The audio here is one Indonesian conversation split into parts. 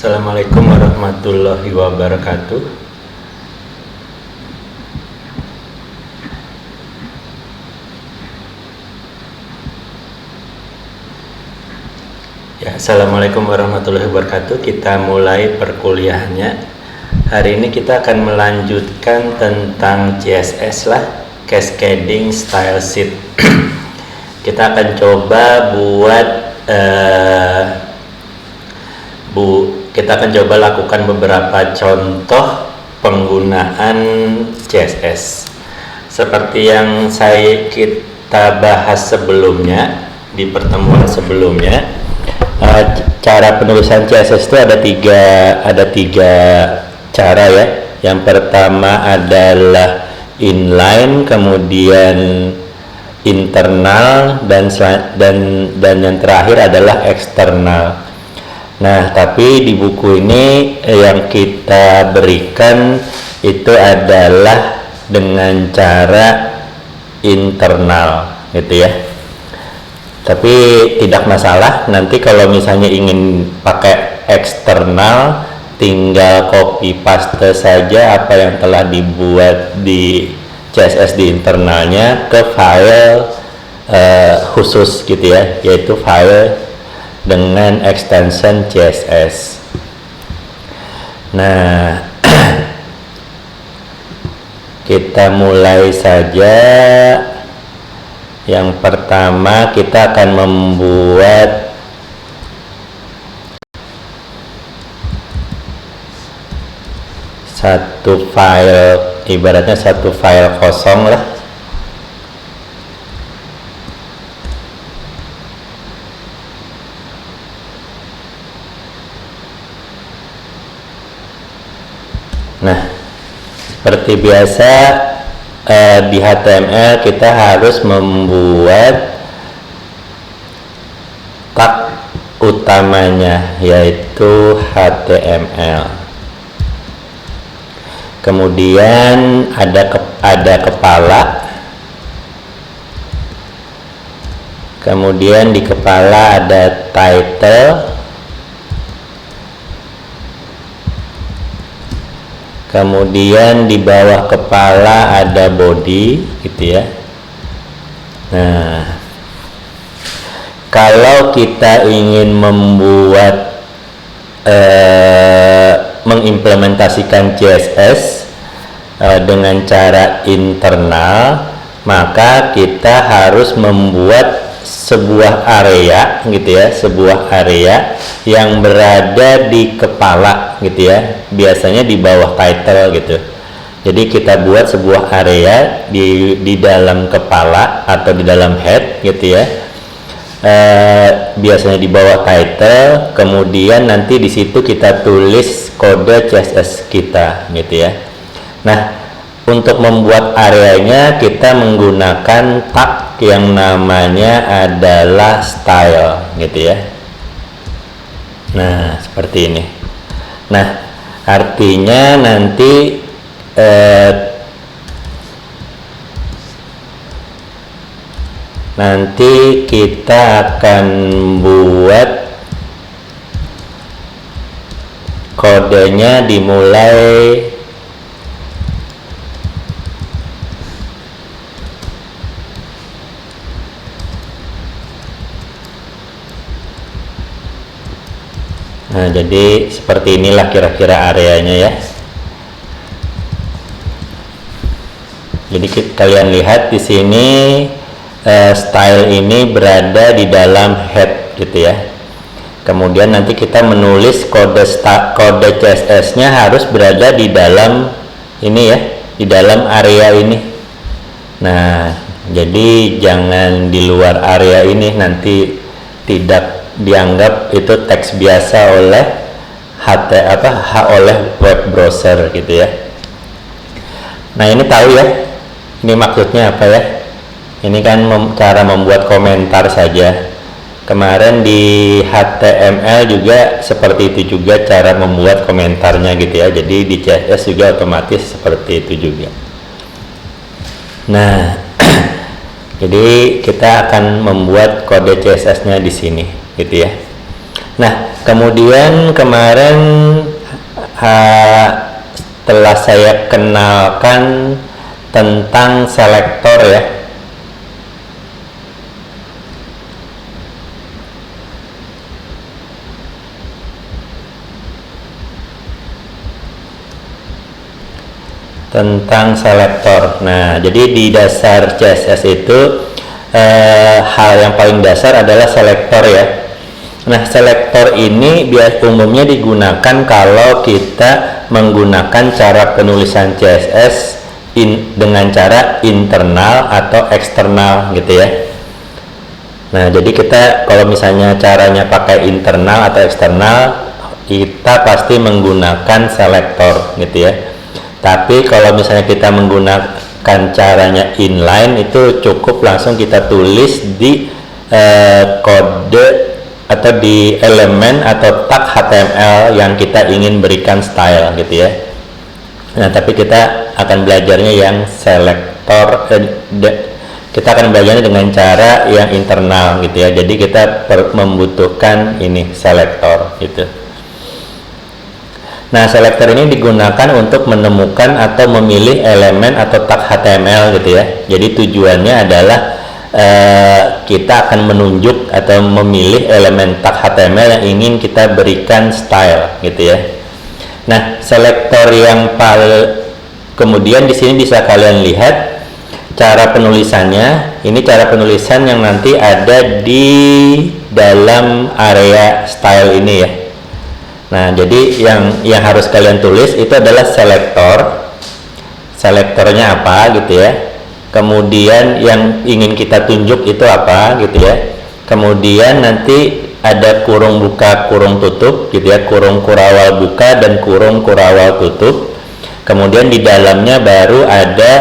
Assalamualaikum warahmatullahi wabarakatuh. Assalamualaikum warahmatullahi wabarakatuh. Kita mulai perkuliahannya. Hari ini kita akan melanjutkan tentang CSS lah, Cascading Style Sheet. Kita akan coba buat kita akan coba lakukan beberapa contoh penggunaan CSS seperti yang kita bahas sebelumnya di pertemuan sebelumnya. Cara penulisan CSS itu ada tiga cara ya. Yang pertama adalah inline, kemudian internal, dan yang terakhir adalah eksternal. Nah, tapi di buku ini yang kita berikan itu adalah dengan cara internal gitu ya. Tapi tidak masalah, nanti kalau misalnya ingin pakai eksternal tinggal copy paste saja apa yang telah dibuat di CSS di internalnya ke file khusus gitu ya, yaitu file dengan extension CSS. Nah, kita mulai saja. Yang pertama kita akan membuat satu file, ibaratnya satu file kosong lah. Nah, seperti biasa di HTML kita harus membuat tag utamanya, yaitu HTML. Kemudian ada kepala. Kemudian di kepala ada title. Kemudian di bawah kepala ada body gitu ya. Nah, kalau kita ingin membuat mengimplementasikan CSS dengan cara internal, maka kita harus membuat sebuah area gitu ya, sebuah area yang berada di kepala gitu ya, biasanya di bawah title gitu. Jadi kita buat sebuah area di dalam kepala atau di dalam head gitu ya, biasanya di bawah title. Kemudian nanti di situ kita tulis kode CSS kita gitu ya. Nah, untuk membuat areanya kita menggunakan tag yang namanya adalah style gitu ya. Nah, seperti ini. Nah, artinya nanti kita akan buat kodenya dimulai Nah, jadi seperti inilah kira-kira areanya ya. Jadi kalian lihat di sini style ini berada di dalam head gitu ya. Kemudian nanti kita menulis kode CSS-nya harus berada di dalam ini ya, di dalam area ini. Nah, jadi jangan di luar area ini, nanti tidak dianggap itu teks biasa oleh oleh web browser gitu ya. Nah, ini tahu ya, ini maksudnya apa ya? Ini kan cara membuat komentar saja. Kemarin di HTML juga seperti itu juga cara membuat komentarnya gitu ya. Jadi di CSS juga otomatis seperti itu juga. Nah, jadi kita akan membuat kode CSS-nya di sini gitu ya. Nah, kemudian kemarin setelah saya kenalkan tentang selektor ya, tentang selektor. Nah, jadi di dasar CSS itu hal yang paling dasar adalah selektor ya. Nah, selektor ini umumnya digunakan kalau kita menggunakan cara penulisan CSS dengan cara internal atau eksternal gitu ya. Nah, jadi kita kalau misalnya caranya pakai internal atau eksternal, kita pasti menggunakan selektor gitu ya. Tapi kalau misalnya kita menggunakan caranya inline, itu cukup langsung kita tulis di kode atau di elemen atau tag HTML yang kita ingin berikan style gitu ya. Nah, tapi kita akan belajarnya yang selektor, kita akan belajarnya dengan cara yang internal gitu ya. Jadi kita membutuhkan ini selektor gitu. Nah, selektor ini digunakan untuk menemukan atau memilih elemen atau tag HTML gitu ya. Jadi tujuannya adalah kita akan menunjuk atau memilih elemen tag HTML yang ingin kita berikan style gitu ya. Nah, selektor yang kemudian di sini bisa kalian lihat cara penulisannya. Ini cara penulisan yang nanti ada di dalam area style ini ya. Nah, jadi yang harus kalian tulis itu adalah selektor. Selektornya apa gitu ya. Kemudian yang ingin kita tunjuk itu apa gitu ya. Kemudian nanti ada kurung buka, kurung tutup gitu ya, kurung kurawal buka dan kurung kurawal tutup. Kemudian di dalamnya baru ada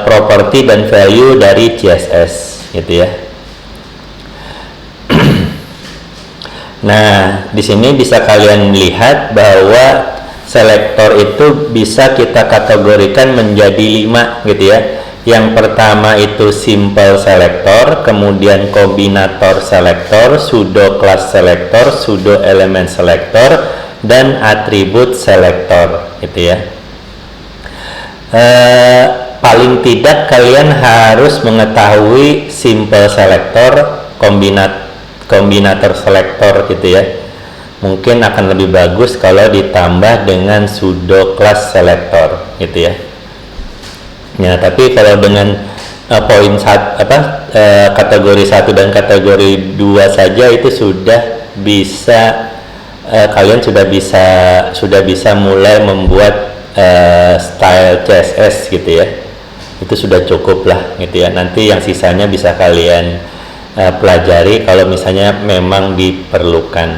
properti dan value dari CSS gitu ya. Nah, di sini bisa kalian lihat bahwa selektor itu bisa kita kategorikan menjadi 5 gitu ya. Yang pertama itu simple selector, kemudian kombinator selector, pseudo class selector, pseudo element selector, dan atribut selector gitu ya. Paling tidak kalian harus mengetahui simple selector, kombinator selector gitu ya. Mungkin akan lebih bagus kalau ditambah dengan pseudo class selector gitu ya. Ya, tapi kalau dengan kategori 1 dan kategori 2 saja itu sudah bisa kalian sudah bisa mulai membuat style CSS gitu ya. Itu sudah cukup lah gitu ya. Nanti yang sisanya bisa kalian pelajari kalau misalnya memang diperlukan.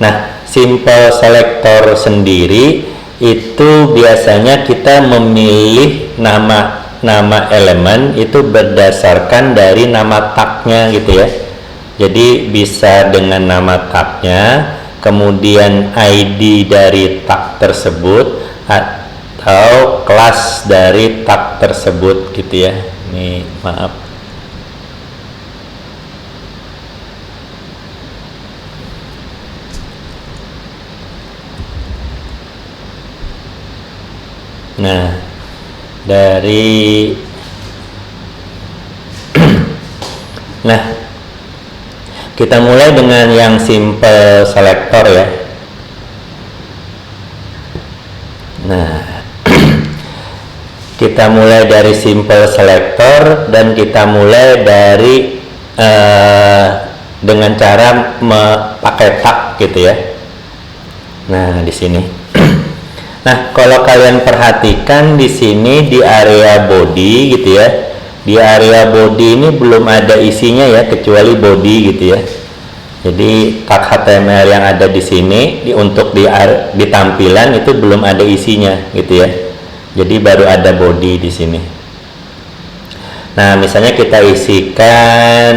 Nah, simple selector sendiri itu biasanya kita memilih nama elemen itu berdasarkan dari nama tagnya gitu ya. Jadi bisa dengan nama tagnya, kemudian ID dari tag tersebut atau kelas dari tag tersebut gitu ya. Ini maaf. Nah, dari nah, kita mulai dengan yang simple selector ya. Nah, kita mulai dari simple selector dan kita mulai dari dengan cara pakai tag gitu ya. Nah, di sini. Nah, kalau kalian perhatikan di sini di area body gitu ya. Di area body ini belum ada isinya ya, kecuali body gitu ya. Jadi tag HTML yang ada di sini untuk di tampilan itu belum ada isinya gitu ya. Jadi baru ada body di sini. Nah, misalnya kita isikan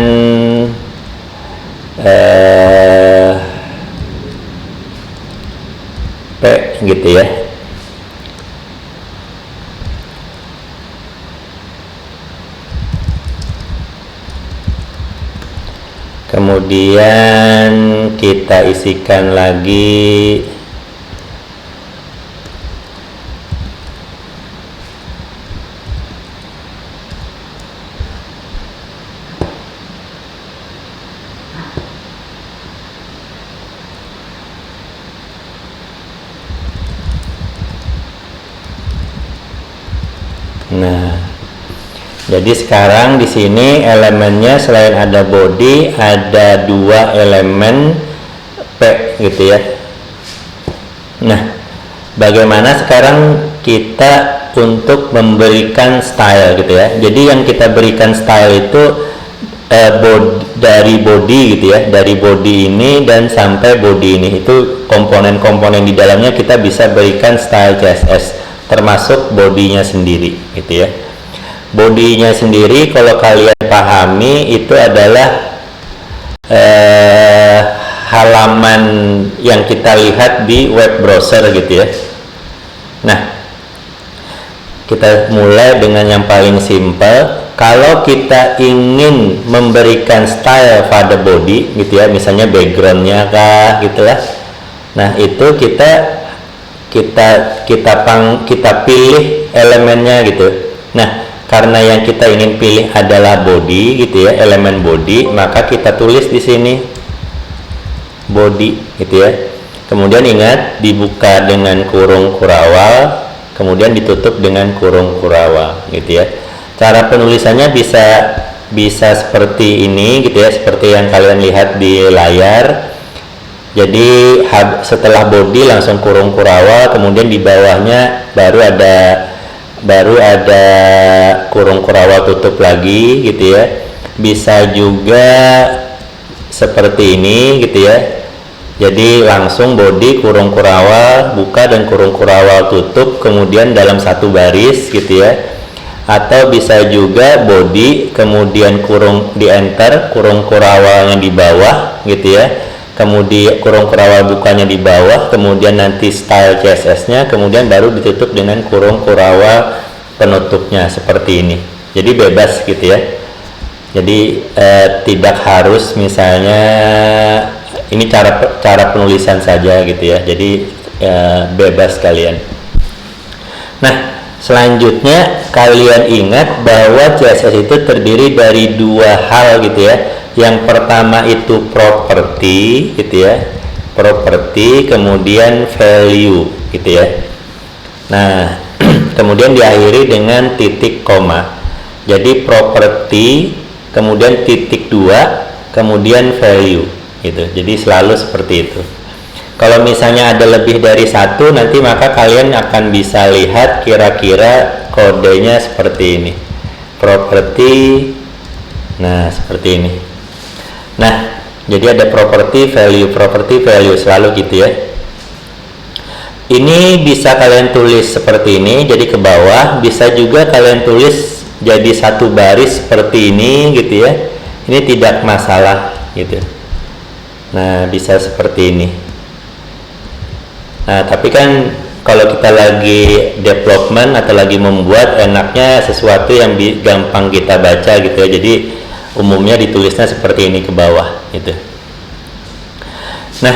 P gitu ya. kemudian kita isikan lagi nah. Jadi sekarang di sini elemennya selain ada body ada 2 elemen P gitu ya. Nah, bagaimana sekarang kita untuk memberikan style gitu ya. Jadi yang kita berikan style itu dari body gitu ya, dari body ini dan sampai body ini, itu komponen-komponen di dalamnya kita bisa berikan style CSS termasuk bodinya sendiri gitu ya. Bodinya sendiri kalau kalian pahami itu adalah halaman yang kita lihat di web browser gitu ya. Nah, kita mulai dengan yang paling simple. Kalau kita ingin memberikan style pada body gitu ya, misalnya backgroundnya kah gitulah. Nah, itu kita pilih elemennya gitu. Nah, karena yang kita ingin pilih adalah body gitu ya, elemen body, maka kita tulis di sini body gitu ya. Kemudian ingat dibuka dengan kurung kurawal, kemudian ditutup dengan kurung kurawal gitu ya. Cara penulisannya bisa seperti ini gitu ya, seperti yang kalian lihat di layar. Jadi setelah body langsung kurung kurawal, kemudian di bawahnya baru ada kurung kurawal tutup lagi gitu ya. Bisa juga seperti ini gitu ya. Jadi langsung body kurung kurawal buka dan kurung kurawal tutup, kemudian dalam satu baris gitu ya. Atau bisa juga body kemudian kurung di enter, kurung kurawalnya di bawah gitu ya. Kemudian kurung kurawal bukanya di bawah, kemudian nanti style CSS-nya, kemudian baru ditutup dengan kurung kurawal penutupnya seperti ini. Jadi bebas gitu ya. Jadi tidak harus misalnya ini cara penulisan saja gitu ya. Jadi bebas kalian. Nah, selanjutnya kalian ingat bahwa CSS itu terdiri dari 2 hal gitu ya. Yang pertama itu property gitu ya, property, kemudian value gitu ya. Nah, kemudian diakhiri dengan titik koma. Jadi property, kemudian titik 2, kemudian value gitu. Jadi selalu seperti itu. Kalau misalnya ada lebih dari 1, nanti maka kalian akan bisa lihat kira-kira kodenya seperti ini. Property, nah seperti ini. Nah, jadi ada property value selalu gitu ya. Ini bisa kalian tulis seperti ini, jadi ke bawah. Bisa juga kalian tulis jadi satu baris seperti ini gitu ya. Ini tidak masalah gitu. Nah, bisa seperti ini. Nah, tapi kan kalau kita lagi development atau lagi membuat, enaknya sesuatu yang gampang kita baca gitu ya. Jadi umumnya ditulisnya seperti ini ke bawah gitu. Nah,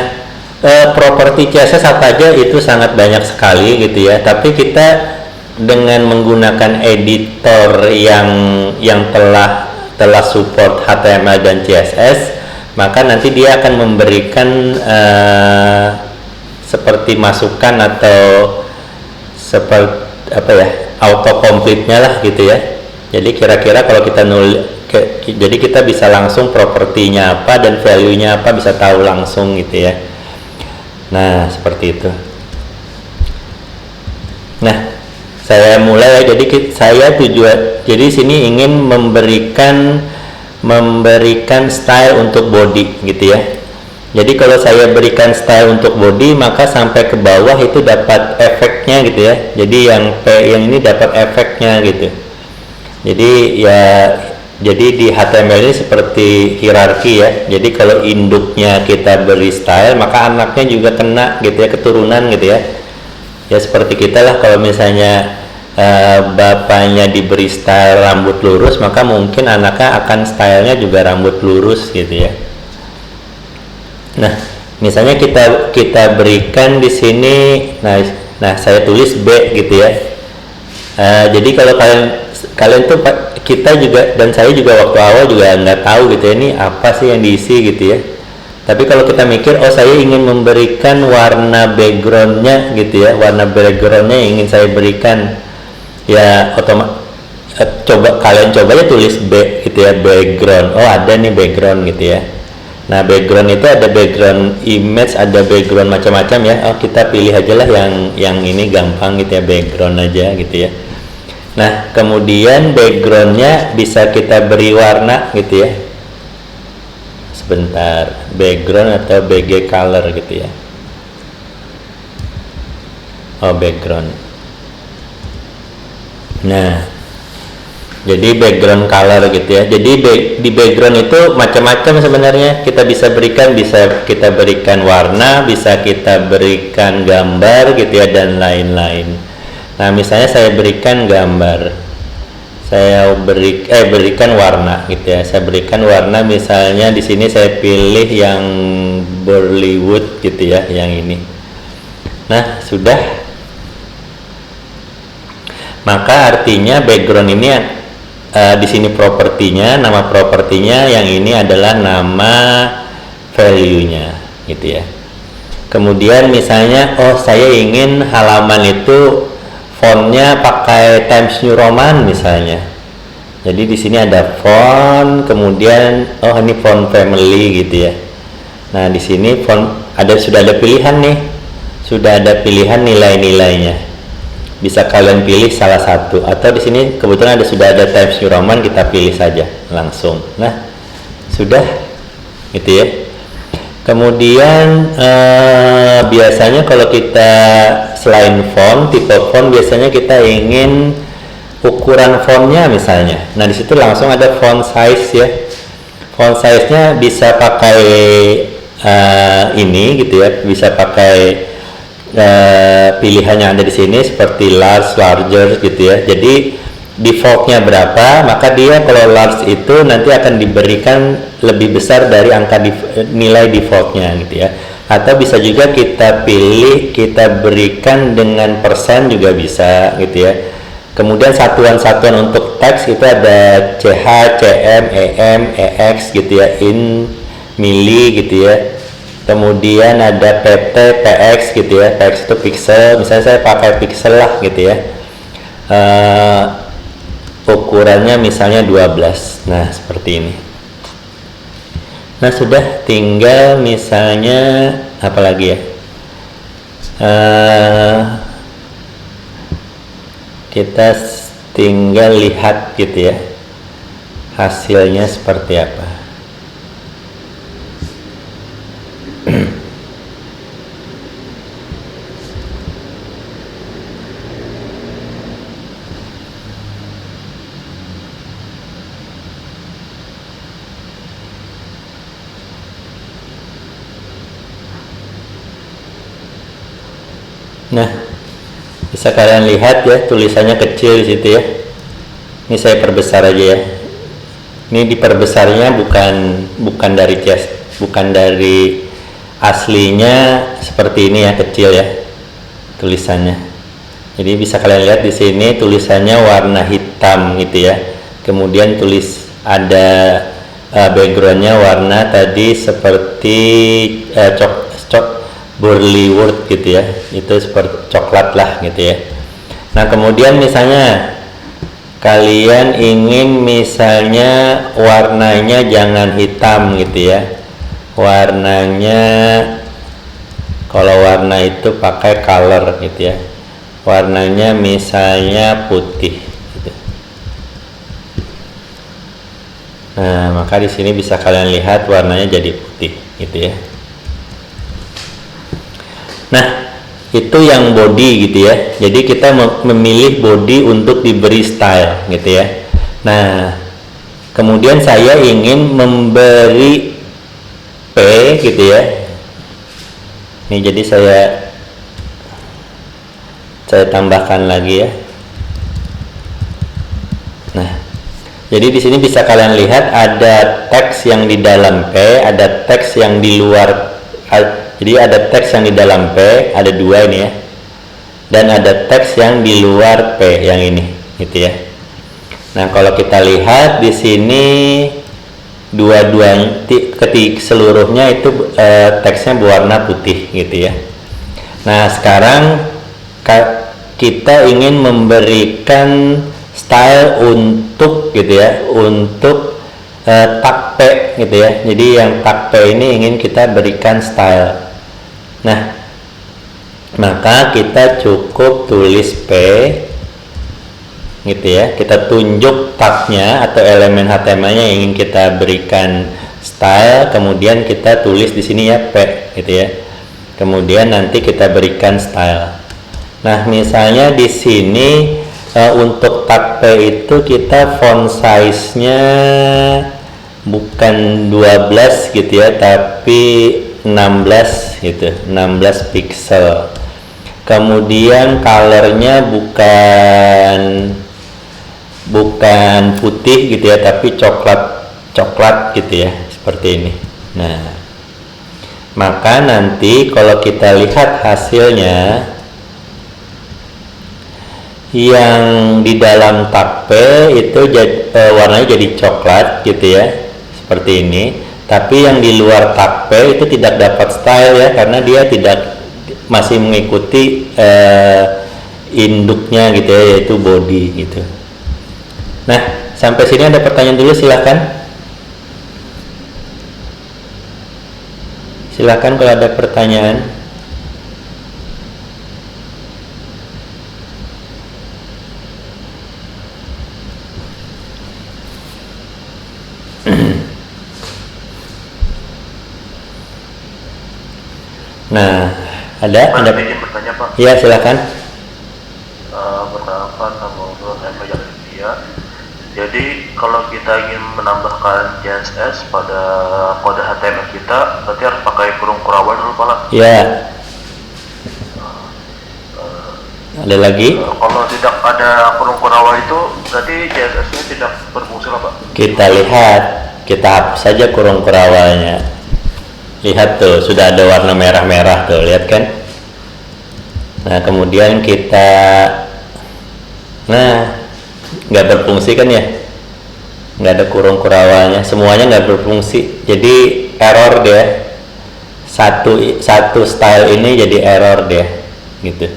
properti CSS apa aja itu sangat banyak sekali gitu ya. Tapi kita dengan menggunakan editor yang telah support HTML dan CSS, maka nanti dia akan memberikan seperti masukan atau seperti apa ya, autocomplete-nya lah gitu ya. Jadi kira-kira kalau kita jadi kita bisa langsung propertinya apa dan value-nya apa, bisa tahu langsung gitu ya. Nah, seperti itu. Nah, saya mulai ya. Jadi sini ingin memberikan style untuk body gitu ya. Jadi kalau saya berikan style untuk body, maka sampai ke bawah itu dapat efeknya gitu ya. Jadi yang P yang ini dapat efeknya gitu. Jadi di HTML ini seperti hierarki ya. Jadi kalau induknya kita beri style, maka anaknya juga kena gitu ya, keturunan gitu ya. Ya seperti kita lah, kalau misalnya bapaknya diberi style rambut lurus, maka mungkin anaknya akan stylenya juga rambut lurus gitu ya. Nah, misalnya kita berikan di sini, nah saya tulis B gitu ya. Jadi kalau kalian tuh, kita juga dan saya juga waktu awal juga nggak tahu gitu ya, ini apa sih yang diisi gitu ya. Tapi kalau kita mikir, oh saya ingin memberikan warna backgroundnya gitu ya, warna backgroundnya yang ingin saya berikan, ya kalian coba aja tulis B gitu ya, background. Oh ada nih background gitu ya. Nah background itu ada background image, ada background macam-macam ya. Oh kita pilih aja lah yang ini gampang gitu ya, background aja gitu ya. Nah kemudian backgroundnya bisa kita beri warna gitu ya. Sebentar, background atau BG color gitu ya. Oh background. Nah jadi background color gitu ya. Jadi di background itu macam-macam sebenarnya. Kita bisa kita berikan warna, bisa kita berikan gambar gitu ya, dan lain-lain. Nah misalnya saya berikan gambar, saya berikan warna gitu ya. Saya berikan warna, misalnya di sini saya pilih yang Bollywood gitu ya, yang ini. Nah sudah, maka artinya background ini di sini propertinya, nama propertinya, yang ini adalah nama value-nya gitu ya. Kemudian misalnya, oh saya ingin halaman itu fontnya pakai Times New Roman misalnya. Jadi di sini ada font, kemudian oh ini font family gitu ya. Nah di sini sudah ada pilihan nih, sudah ada pilihan nilai-nilainya. Bisa kalian pilih salah satu, atau di sini kebetulan sudah ada Times New Roman, kita pilih saja langsung. Nah sudah gitu ya. Kemudian biasanya kalau kita selain font, tipe font, biasanya kita ingin ukuran fontnya misalnya. Nah disitu langsung ada font size ya. Font size-nya bisa pakai ini gitu ya, bisa pakai pilihan yang ada di sini seperti large, larger gitu ya. Jadi defaultnya berapa, maka dia kalau large itu nanti akan diberikan lebih besar dari angka nilai defaultnya gitu ya. Atau bisa juga kita pilih, kita berikan dengan persen juga bisa gitu ya. Kemudian satuan-satuan untuk teks itu ada CH, CM, EM, EX gitu ya, in, mili gitu ya. Kemudian ada PT, PX gitu ya, PX itu pixel, misalnya saya pakai pixel lah gitu ya. Ukurannya misalnya 12. Nah seperti ini. Nah sudah, tinggal misalnya apa lagi ya, kita tinggal lihat gitu ya hasilnya seperti apa. Nah, bisa kalian lihat ya, tulisannya kecil di situ ya. Ini saya perbesar aja ya. Ini diperbesarnya bukan dari bukan dari aslinya seperti ini ya, kecil ya tulisannya. Jadi bisa kalian lihat di sini tulisannya warna hitam gitu ya. Kemudian ada backgroundnya warna tadi seperti Bollywood gitu ya, itu seperti coklat lah gitu ya. Nah kemudian misalnya kalian ingin misalnya warnanya jangan hitam gitu ya, warnanya kalau warna itu pakai color gitu ya, warnanya misalnya putih gitu. Nah maka di sini bisa kalian lihat warnanya jadi putih gitu ya. Nah itu yang body gitu ya. Jadi kita memilih body untuk diberi style gitu ya. Nah kemudian saya ingin memberi P gitu ya. Ini jadi saya tambahkan lagi ya. Nah jadi di sini bisa kalian lihat ada teks yang di dalam P, ada teks yang di luar Jadi ada teks yang di dalam P, ada dua ini ya, dan ada teks yang di luar P yang ini, gitu ya. Nah, kalau kita lihat di sini dua-duanya seluruhnya itu teksnya berwarna putih, gitu ya. Nah, sekarang kita ingin memberikan style untuk, gitu ya, untuk tag P, gitu ya. Jadi yang tag P ini ingin kita berikan style. Nah, maka kita cukup tulis P, gitu ya. Kita tunjuk tagnya atau elemen HTML-nya yang ingin kita berikan style, kemudian kita tulis di sini ya P, gitu ya. Kemudian nanti kita berikan style. Nah, misalnya di sini untuk tag P itu kita font size-nya bukan 12 gitu ya, tapi 16 gitu, 16 pixel. Kemudian colornya bukan putih gitu ya, tapi coklat gitu ya, seperti ini. Nah, maka nanti kalau kita lihat hasilnya, yang di dalam tag P itu warnanya jadi coklat gitu ya, seperti ini. Tapi yang di luar tag P itu tidak dapat style ya, karena dia masih mengikuti induknya gitu ya, yaitu body gitu. Nah, sampai sini ada pertanyaan dulu, silakan. Silakan kalau ada pertanyaan. Nah, ada izin bertanya, Pak. Iya, silakan. Pertama, nama dia. Jadi kalau kita ingin menambahkan CSS pada kode HTML kita, berarti harus pakai kurung kurawal dulu, Pak. Iya. Ada lagi? Kalau tidak ada kurung kurawal itu, berarti CSS-nya tidak berfungsi, Pak. Kita lihat, kita hapus saja kurung kurawalnya. Lihat tuh, sudah ada warna merah-merah tuh, lihat kan? Nah, kemudian kita, nggak berfungsi kan ya? Nggak ada kurung kurawalnya, semuanya nggak berfungsi. Jadi error dia. Satu style ini jadi error dia, gitu.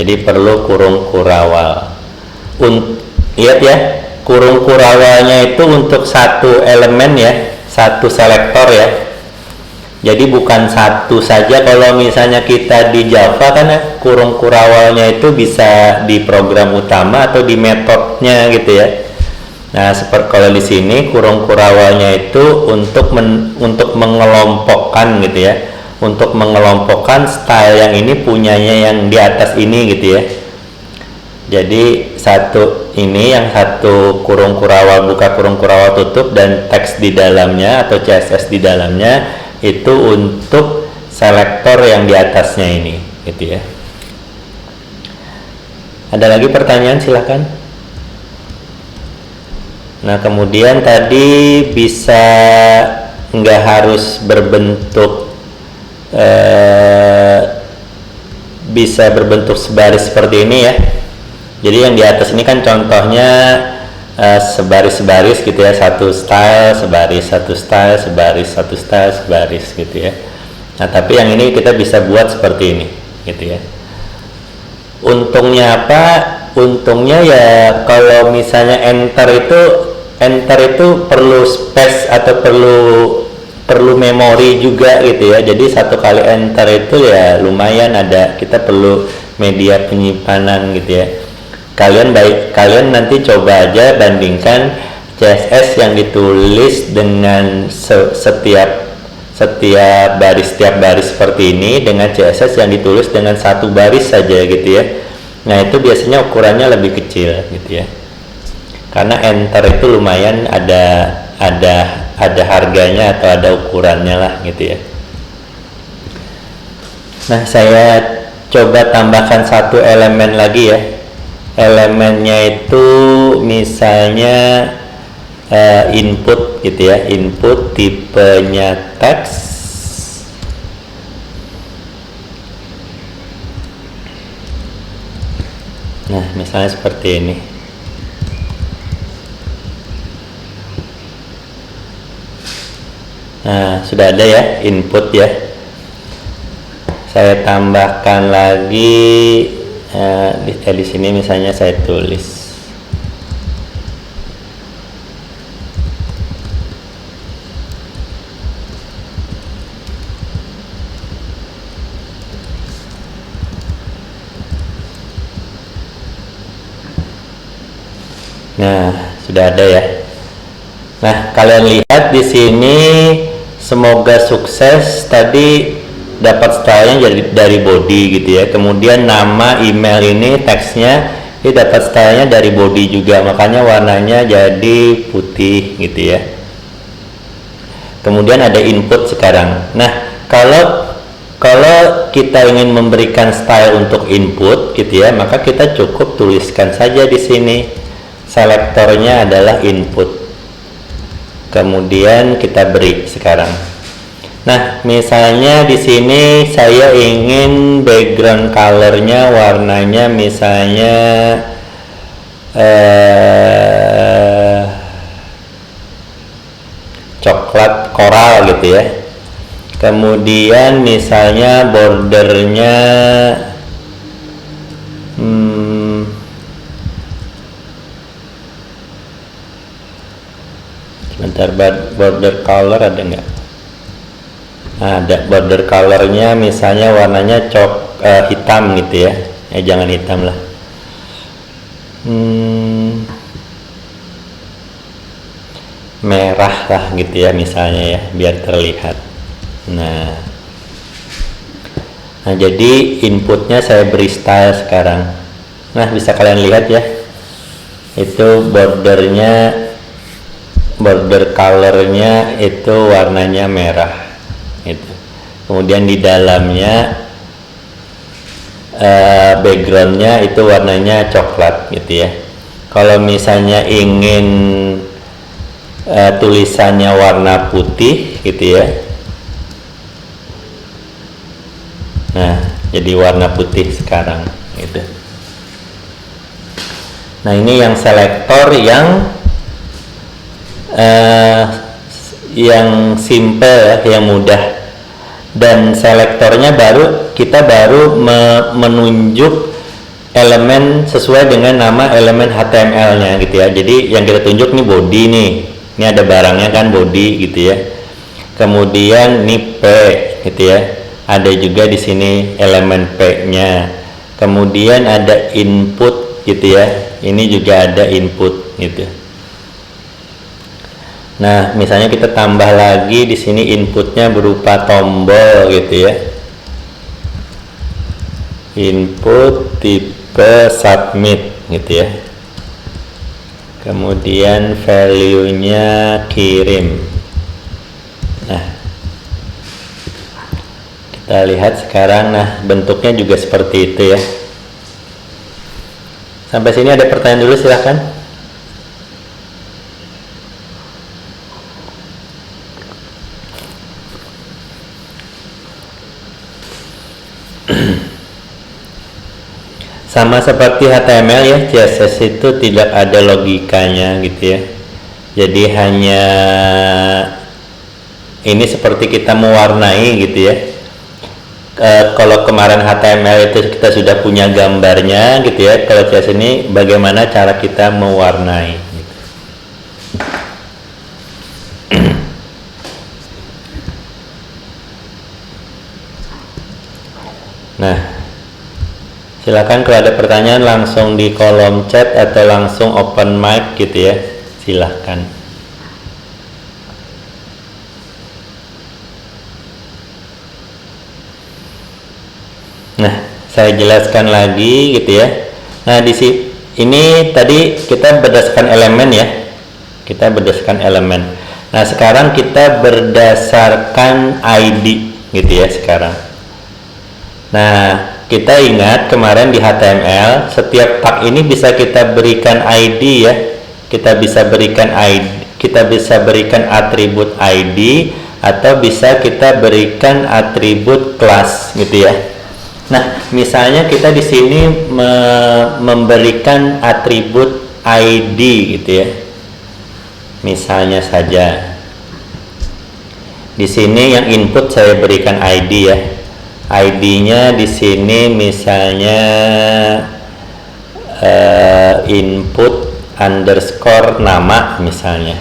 Jadi perlu kurung kurawal. Lihat ya, kurung kurawalnya itu untuk satu elemen ya, satu selektor ya. Jadi bukan satu saja. Kalau misalnya kita di Java kan kurung kurawalnya itu bisa di program utama atau di metodenya gitu ya. Nah, seperti kalau di sini kurung kurawalnya itu untuk mengelompokkan gitu ya. Untuk mengelompokkan style yang ini punyanya yang di atas ini gitu ya. Jadi yang satu kurung kurawal buka, kurung kurawal tutup, dan teks di dalamnya atau CSS di dalamnya itu untuk selektor yang di atasnya ini, gitu ya. Ada lagi pertanyaan, silakan. Nah, kemudian tadi bisa nggak harus berbentuk bisa berbentuk sebaris seperti ini ya. Jadi yang di atas ini kan contohnya sebaris-sebaris gitu ya, satu style sebaris, satu style sebaris, satu style sebaris gitu ya. Nah, tapi yang ini kita bisa buat seperti ini gitu ya. Untungnya apa? Untungnya ya kalau misalnya enter itu perlu space atau perlu memori juga gitu ya. Jadi satu kali enter itu ya lumayan kita perlu media penyimpanan gitu ya. Kalian nanti coba aja bandingkan CSS yang ditulis dengan setiap baris seperti ini dengan CSS yang ditulis dengan satu baris saja gitu ya. Nah, itu biasanya ukurannya lebih kecil gitu ya. Karena enter itu lumayan ada harganya atau ada ukurannya lah gitu ya. Nah, saya coba tambahkan satu elemen lagi ya. Elemennya itu misalnya input gitu ya, input tipenya teks, Nah, misalnya seperti ini. Nah, sudah ada ya input ya. Saya tambahkan lagi di sini misalnya saya tulis. Nah, sudah ada ya. Nah, kalian lihat di sini, semoga sukses. Tadi dapat stylenya dari body gitu ya. Kemudian nama email ini teksnya ini dapat stylenya dari body juga, makanya warnanya jadi putih gitu ya. Kemudian ada input sekarang. Nah, kalau kita ingin memberikan style untuk input gitu ya, maka kita cukup tuliskan saja di sini. Selektornya adalah input. Kemudian kita beri sekarang. Nah, misalnya di sini saya ingin background colornya warnanya misalnya coklat koral gitu ya. Kemudian misalnya bordernya sebentar, border color ada nggak? Ada border colornya misalnya warnanya hitam gitu ya. Jangan hitam lah. Merah lah gitu ya misalnya ya, biar terlihat. Nah, jadi inputnya saya beri style sekarang. Nah, bisa kalian lihat ya, itu border colornya itu warnanya merah itu. Kemudian di dalamnya backgroundnya itu warnanya coklat gitu ya. Kalau misalnya ingin tulisannya warna putih gitu ya, nah jadi warna putih sekarang gitu. Nah, ini yang selektor yang simple, yang mudah. Dan selektornya kita baru menunjuk elemen sesuai dengan nama elemen HTML-nya gitu ya. Jadi yang kita tunjuk nih body nih. Ini ada barangnya kan, body gitu ya. Kemudian nih P gitu ya. Ada juga di sini elemen P-nya. Kemudian ada input gitu ya. Ini juga ada input gitu. Nah, misalnya kita tambah lagi di sini inputnya berupa tombol gitu ya. Input tipe submit gitu ya. Kemudian value-nya kirim. Nah, kita lihat sekarang. Nah, bentuknya juga seperti itu ya. Sampai sini ada pertanyaan dulu, silahkan. Sama seperti HTML ya, CSS itu tidak ada logikanya gitu ya. Jadi hanya ini seperti kita mewarnai gitu ya. Kalau kemarin HTML itu kita sudah punya gambarnya gitu ya. Kalau CSS ini bagaimana cara kita mewarnai gitu. Nah, silakan kalau ada pertanyaan langsung di kolom chat atau langsung open mic gitu ya, silahkan. Nah, saya jelaskan lagi gitu ya. Nah, ini tadi kita berdasarkan elemen ya, kita berdasarkan elemen. Nah, sekarang kita berdasarkan ID gitu ya sekarang. Nah, kita ingat kemarin di HTML setiap tag ini bisa kita berikan ID ya. Kita bisa berikan ID, kita bisa berikan atribut ID atau bisa kita berikan atribut kelas gitu ya. Nah, misalnya kita di sini memberikan atribut ID gitu ya. Misalnya saja di sini yang input saya berikan ID ya. ID-nya di sini misalnya input underscore nama misalnya.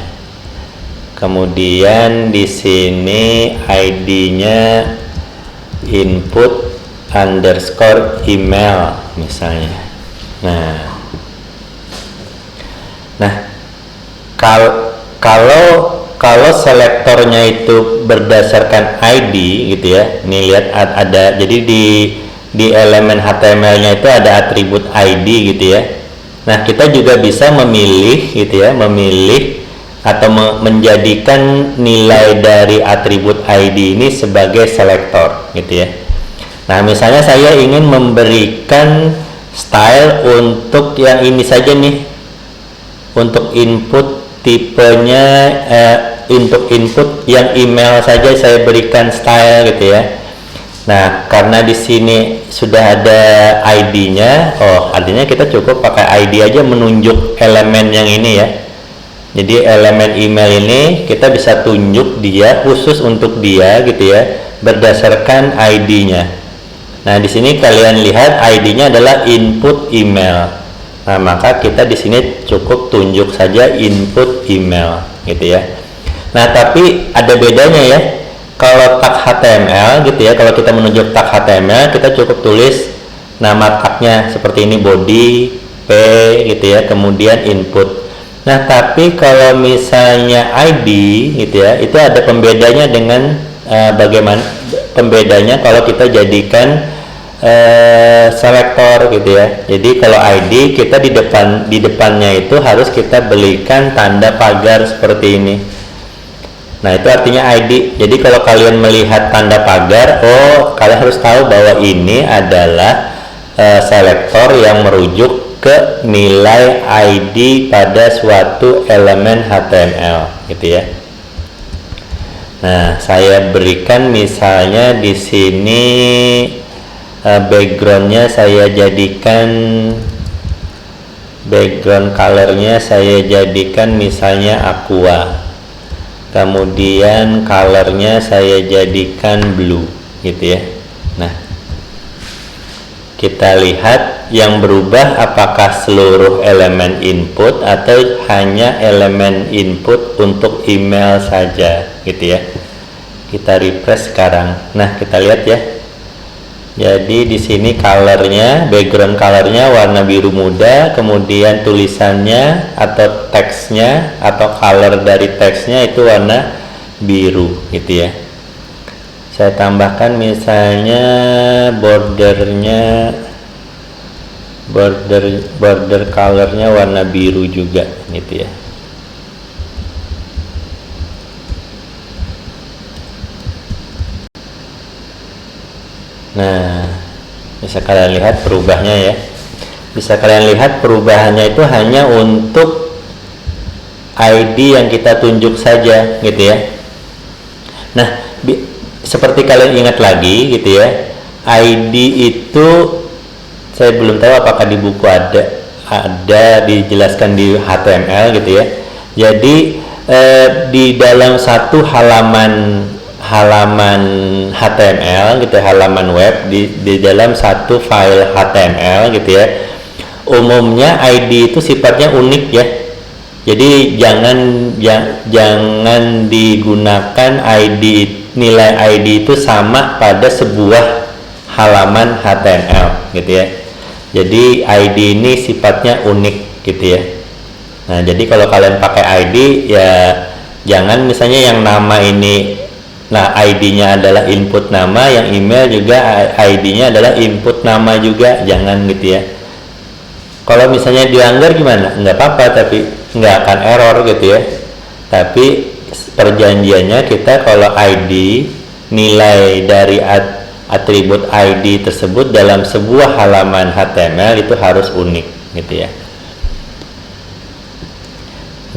Kemudian di sini ID-nya input underscore email misalnya. Nah, kalau selektornya itu berdasarkan ID gitu ya. Nih lihat ada, jadi di elemen HTML-nya itu ada atribut ID gitu ya. Nah, kita juga bisa memilih gitu ya, memilih atau menjadikan nilai dari atribut ID ini sebagai selektor gitu ya. Nah, misalnya saya ingin memberikan style untuk yang ini saja nih, untuk input tipenya untuk input yang email saja saya berikan style gitu ya. Nah, karena di sini sudah ada ID-nya, artinya kita cukup pakai ID aja menunjuk elemen yang ini ya. Jadi elemen email ini kita bisa tunjuk dia khusus untuk dia gitu ya, berdasarkan ID-nya. Nah, di sini kalian lihat ID-nya adalah input email. Nah, maka kita di sini cukup tunjuk saja input email gitu ya. Nah, tapi ada bedanya ya. Kalau tag HTML gitu ya, kalau kita menunjuk tag HTML, kita cukup tulis nama tagnya seperti ini, body, p gitu ya, kemudian input. Nah, tapi kalau misalnya ID gitu ya, itu ada pembedanya dengan bagaimana pembedanya kalau kita jadikan selektor gitu ya. Jadi kalau ID kita di depannya itu harus kita belikan tanda pagar seperti ini. Nah, itu artinya ID. Jadi kalau kalian melihat tanda pagar, kalian harus tahu bahwa ini adalah selektor yang merujuk ke nilai ID pada suatu elemen HTML gitu ya. Nah, saya berikan misalnya di sini backgroundnya saya jadikan, background colornya saya jadikan misalnya aqua, kemudian colornya saya jadikan blue gitu ya. Nah, kita lihat yang berubah apakah seluruh elemen input atau hanya elemen input untuk email saja gitu ya. Kita refresh sekarang. Nah, kita lihat ya. Jadi di sini colornya, background colornya warna biru muda, kemudian tulisannya atau teksnya atau color dari teksnya itu warna biru gitu ya. Saya tambahkan misalnya bordernya, border colornya warna biru juga gitu ya. Nah, bisa kalian lihat perubahannya ya. Bisa kalian lihat perubahannya itu hanya untuk ID yang kita tunjuk saja gitu ya. Nah, seperti kalian ingat lagi gitu ya, ID itu saya belum tahu apakah di buku ada dijelaskan di HTML gitu ya. Jadi di dalam satu halaman HTML gitu, halaman web di dalam satu file HTML gitu ya, umumnya ID itu sifatnya unik ya. Jadi jangan digunakan nilai ID itu sama pada sebuah halaman HTML gitu ya. Jadi ID ini sifatnya unik gitu ya. Nah, jadi kalau kalian pakai ID ya jangan misalnya yang nama ini, nah ID-nya adalah input nama, yang email juga ID-nya adalah input nama juga, jangan gitu ya. Kalau misalnya dilanggar gimana? Nggak apa-apa, tapi nggak akan error gitu ya. Tapi perjanjiannya kita kalau ID, nilai dari atribut ID tersebut dalam sebuah halaman HTML itu harus unik gitu ya.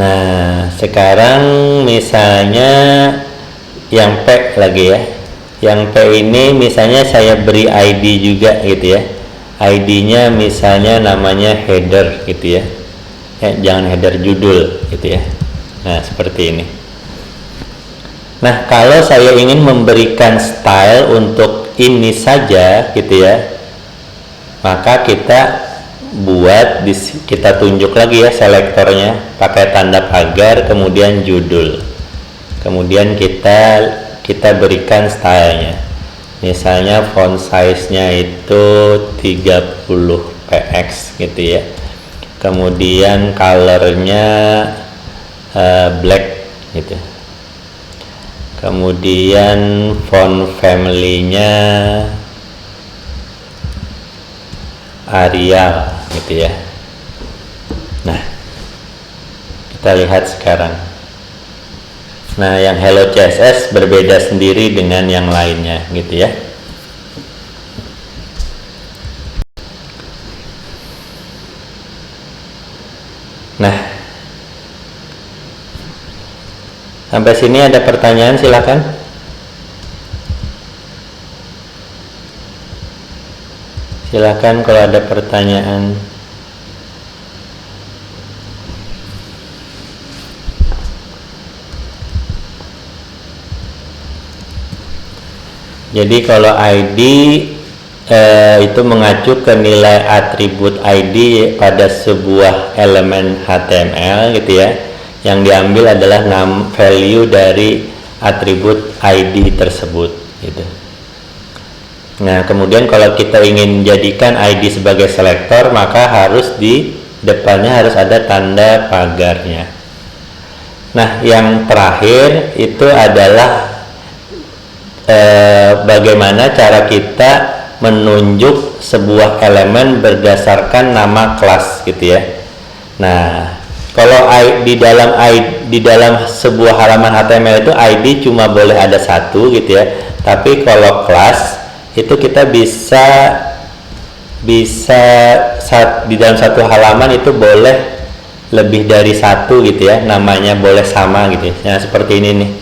Nah, sekarang misalnya yang P lagi ya, Yang P ini misalnya saya beri ID juga gitu ya. ID-nya misalnya namanya header gitu ya. Jangan header, judul gitu ya. Nah, seperti ini. Nah, kalau saya ingin memberikan style untuk ini saja gitu ya, maka kita kita tunjuk lagi ya selektornya pakai tanda pagar, kemudian judul, kemudian kita berikan stylenya, misalnya font size-nya itu 30 px gitu ya, kemudian colornya black gitu, kemudian font family-nya Arial gitu ya. Nah, kita lihat sekarang. Nah, yang Hello CSS berbeda sendiri dengan yang lainnya gitu ya. Nah, sampai sini ada pertanyaan, silakan. Silakan kalau ada pertanyaan. Jadi kalau ID itu mengacu ke nilai atribut ID pada sebuah elemen HTML gitu ya. Yang diambil adalah value dari atribut ID tersebut gitu. Nah, kemudian kalau kita ingin jadikan ID sebagai selektor, maka harus di depannya harus ada tanda pagarnya. Nah, yang terakhir itu adalah bagaimana cara kita menunjuk sebuah elemen berdasarkan nama kelas gitu ya. Nah, kalau di dalam sebuah halaman HTML itu ID cuma boleh ada satu gitu ya. Tapi kalau kelas itu kita bisa di dalam satu halaman itu boleh lebih dari satu gitu ya, namanya boleh sama gitu ya. Nah, seperti ini nih.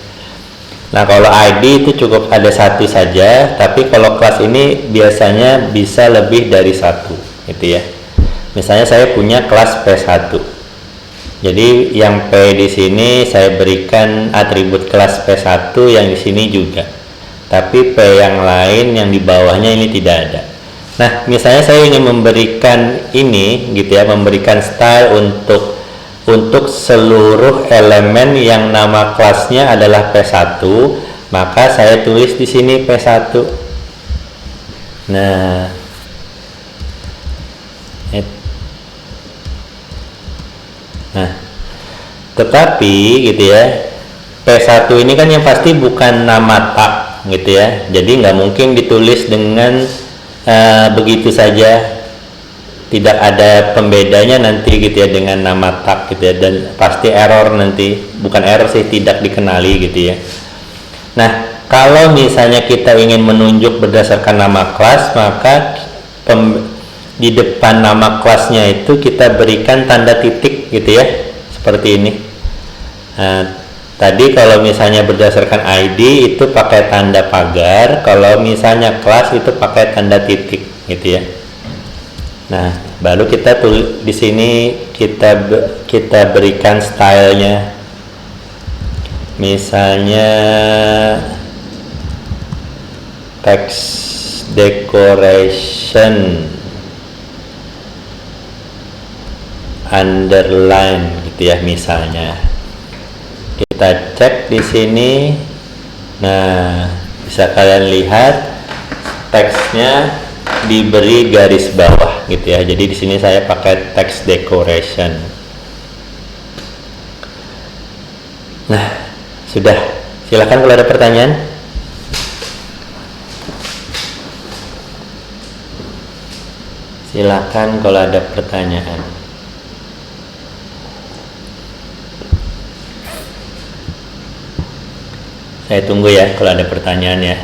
Nah, kalau ID itu cukup ada satu saja, tapi kalau kelas ini biasanya bisa lebih dari satu gitu ya. Misalnya saya punya kelas P1. Jadi yang P di sini saya berikan atribut kelas P1, yang di sini juga. Tapi P yang lain yang di bawahnya ini tidak ada. Nah, misalnya saya ingin memberikan ini gitu ya, memberikan style untuk seluruh elemen yang nama kelasnya adalah P1, maka saya tulis di sini P1. Nah, tetapi gitu ya, P1 ini kan yang pasti bukan nama tag gitu ya, jadi nggak mungkin ditulis dengan begitu saja, tidak ada pembedanya nanti gitu ya dengan nama tag gitu ya, dan pasti error nanti, bukan error sih, tidak dikenali gitu ya. Nah, kalau misalnya kita ingin menunjuk berdasarkan nama kelas, maka di depan nama kelasnya itu kita berikan tanda titik gitu ya, seperti ini. Nah, tadi kalau misalnya berdasarkan ID itu pakai tanda pagar, kalau misalnya kelas itu pakai tanda titik gitu ya. Nah, baru kita tulis di sini, kita berikan stylenya, misalnya text decoration underline gitu ya, misalnya. Kita cek di sini. Nah, bisa kalian lihat teksnya diberi garis bawah gitu ya. Jadi di sini saya pakai text decoration. Nah, sudah. Silakan kalau ada pertanyaan. Silakan kalau ada pertanyaan. Saya tunggu ya kalau ada pertanyaan ya.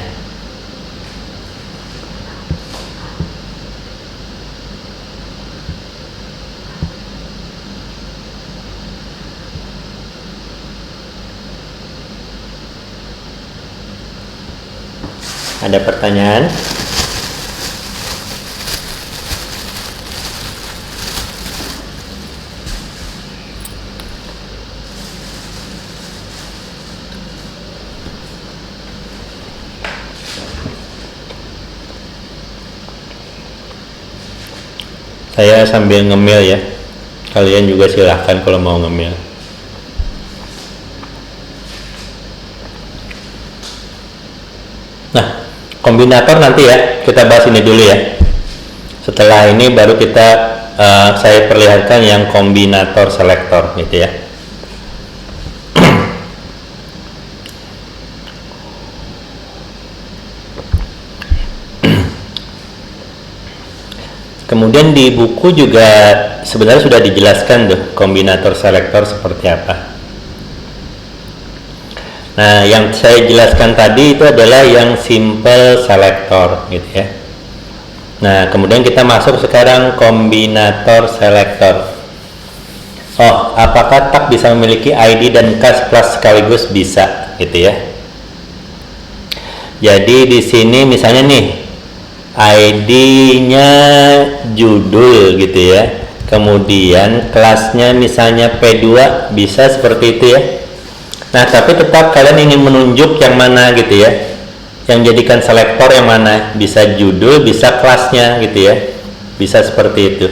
Ada pertanyaan? Saya sambil ngemil ya. Kalian juga silahkan kalau mau ngemil. Nah, kombinator nanti ya, kita bahas ini dulu ya. Setelah ini baru saya perlihatkan yang kombinator selektor gitu ya. Kemudian di buku juga sebenarnya sudah dijelaskan tuh kombinator selektor seperti apa. Nah, yang saya jelaskan tadi itu adalah yang simple selektor gitu ya. Nah, kemudian kita masuk sekarang kombinator selektor. Oh, apakah tak bisa memiliki ID dan kelas sekaligus? Bisa gitu ya. Jadi di sini misalnya nih ID-nya judul gitu ya, kemudian kelasnya misalnya P2, bisa seperti itu ya. Nah, tapi tetap kalian ingin menunjuk yang mana gitu ya, yang jadikan selektor yang mana, bisa judul, bisa kelasnya gitu ya, bisa seperti itu.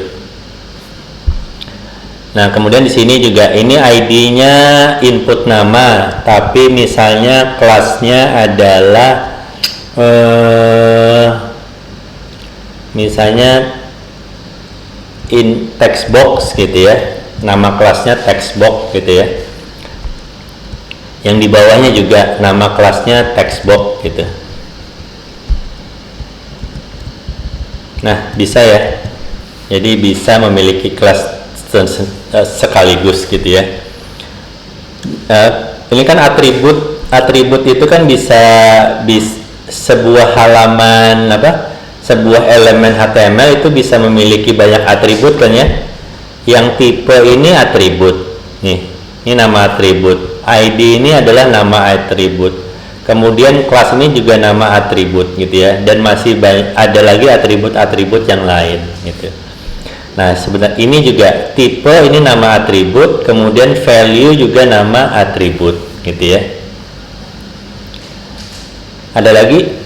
Nah, kemudian di sini juga ini ID-nya input nama, tapi misalnya kelasnya adalah misalnya text box gitu ya, nama kelasnya text box gitu ya, yang di bawahnya juga nama kelasnya text box gitu. Nah, bisa ya, jadi bisa memiliki kelas sekaligus gitu ya. Ini kan atribut itu kan bisa sebuah halaman sebuah elemen HTML itu bisa memiliki banyak atribut kan ya. Yang tipe ini atribut nih, ini nama atribut, ID ini adalah nama atribut, kemudian kelas ini juga nama atribut gitu ya, dan masih ada lagi atribut-atribut yang lain gitu. Nah, sebenarnya ini juga tipe ini nama atribut, kemudian value juga nama atribut gitu ya. Ada lagi?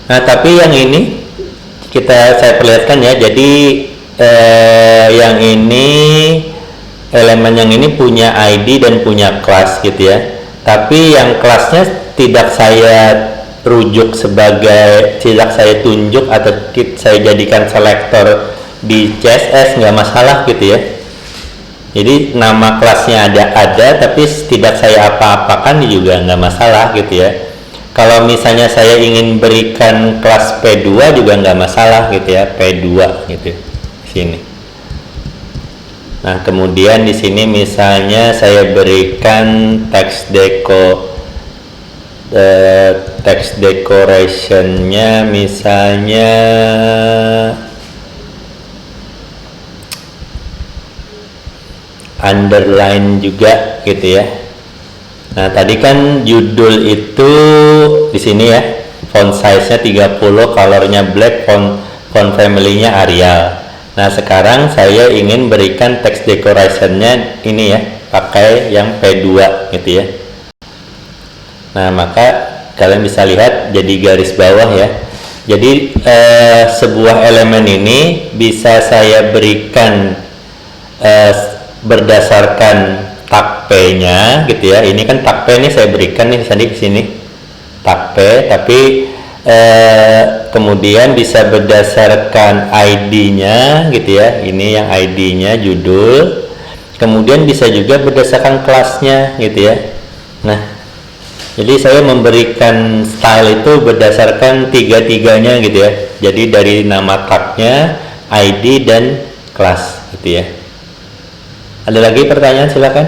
Nah, tapi yang ini saya perlihatkan ya. Jadi yang ini elemen yang ini punya ID dan punya kelas gitu ya. Tapi yang kelasnya tidak saya tunjuk atau saya jadikan selektor di CSS, nggak masalah gitu ya. Jadi nama kelasnya ada, tapi tidak saya apa-apakan juga nggak masalah gitu ya. Kalau misalnya saya ingin berikan kelas P2 juga nggak masalah gitu ya, P2 gitu sini. Nah, kemudian di sini misalnya saya berikan text decorationnya misalnya underline juga gitu ya. Nah, tadi kan judul itu di sini ya, font size-nya 30, color-nya black, font family-nya Arial. Nah, sekarang saya ingin berikan text decoration-nya ini ya, pakai yang P2 gitu ya. Nah, maka kalian bisa lihat jadi garis bawah ya. Jadi sebuah elemen ini bisa saya berikan berdasarkan tag P-nya gitu ya. Ini kan tag P ini saya berikan nih tadi di sini tag P, tapi kemudian bisa berdasarkan ID-nya gitu ya. Ini yang ID-nya judul. Kemudian bisa juga berdasarkan kelasnya gitu ya. Nah, jadi saya memberikan style itu berdasarkan tiga-tiganya gitu ya. Jadi dari nama tagnya, ID dan kelas gitu ya. Ada lagi pertanyaan, silakan.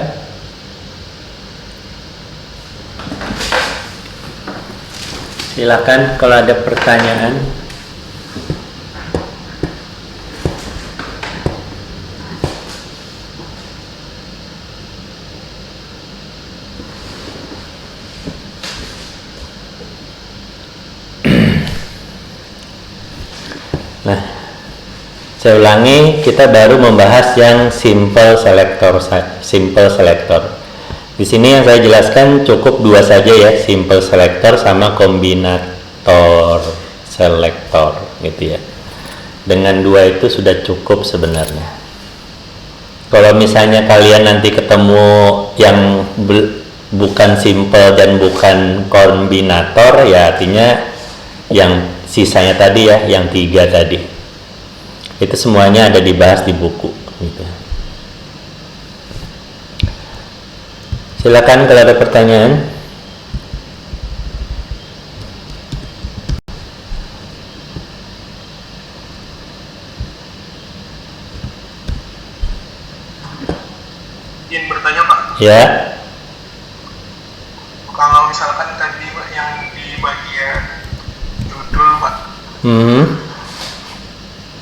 Silakan kalau ada pertanyaan. Saya ulangi, kita baru membahas yang simple selector. Simple selector. Di sini yang saya jelaskan cukup dua saja ya, simple selector sama kombinator selector gitu ya. Dengan dua itu sudah cukup sebenarnya. Kalau misalnya kalian nanti ketemu yang bukan simple dan bukan kombinator, ya artinya yang sisanya tadi ya, yang tiga tadi. Itu semuanya ada dibahas di buku gitu. Silakan kalau ada pertanyaan. Izin bertanya Pak. Ya. Kalau misalkan tadi Pak yang di bagian judul Pak,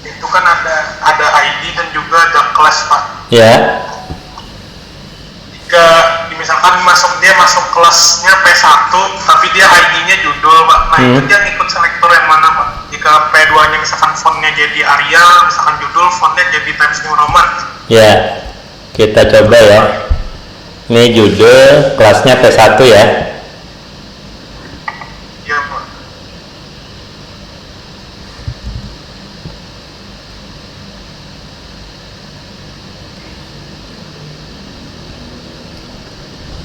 itu kan ada ID dan juga ada kelas Pak. Ya. Jika misalkan dia masuk kelasnya P1 tapi dia ID-nya judul Pak, nah itu dia ngikut selektor yang mana Pak? Jika P2-nya misalkan fontnya jadi Arial, misalkan judul fontnya jadi Times New Roman. Ya, kita coba ya. Ini judul, kelasnya P1 ya. Iya Pak.